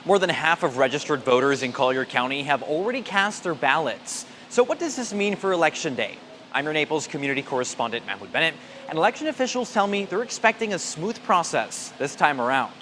More than half of registered voters in Collier County have already cast their ballots. So what does this mean for Election Day? I'm your Naples community correspondent, Mahmoud Bennett, and election officials tell me they're expecting a smooth process this time around.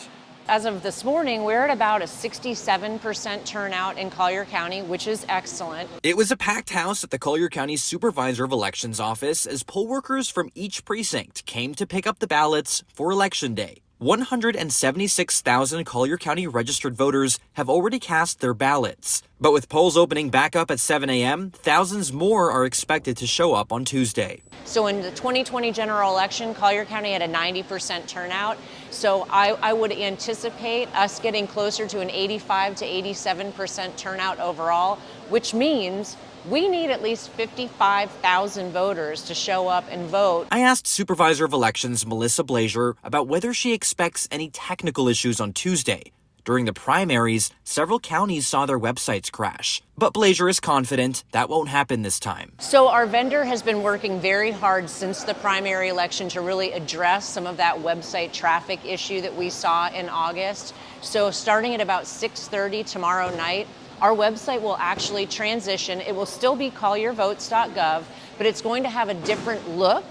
As of this morning, we're at about a 67% turnout in Collier County, which is excellent. It was a packed house at the Collier County Supervisor of Elections office as poll workers from each precinct came to pick up the ballots for Election Day. 176,000 Collier County registered voters have already cast their ballots. But with polls opening back up at 7 a.m., thousands more are expected to show up on Tuesday. So in the 2020 general election, Collier County had a 90% turnout. So I would anticipate us getting closer to an 85 to 87% turnout overall, which means we need at least 55,000 voters to show up and vote. I asked Supervisor of Elections Melissa Blazier about whether she expects any technical issues on Tuesday. During the primaries, several counties saw their websites crash. But Blazier is confident that won't happen this time. So our vendor has been working very hard since the primary election to really address some of that website traffic issue that we saw in August. So starting at about 6:30 tomorrow night, our website will actually transition. It will still be colliervotes.gov, but it's going to have a different look.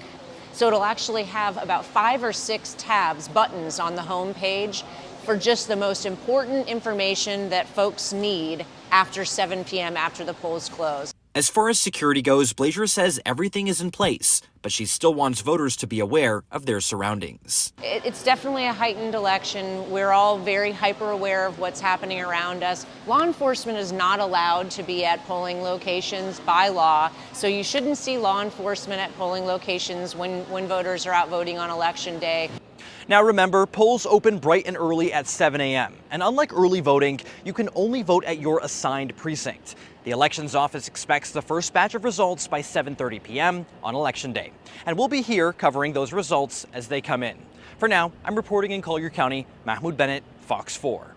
So it'll actually have about 5 or 6 tabs, buttons on the home page for just the most important information that folks need after 7 p.m. after the polls close. As far as security goes, Blazier says everything is in place, but she still wants voters to be aware of their surroundings. It's definitely a heightened election. We're all very hyper aware of what's happening around us. Law enforcement is not allowed to be at polling locations by law, so you shouldn't see law enforcement at polling locations when voters are out voting on Election Day. Now remember, polls open bright and early at 7 a.m. And unlike early voting, you can only vote at your assigned precinct. The elections office expects the first batch of results by 7:30 p.m. on Election Day. And we'll be here covering those results as they come in. For now, I'm reporting in Collier County, Mahmoud Bennett, Fox 4.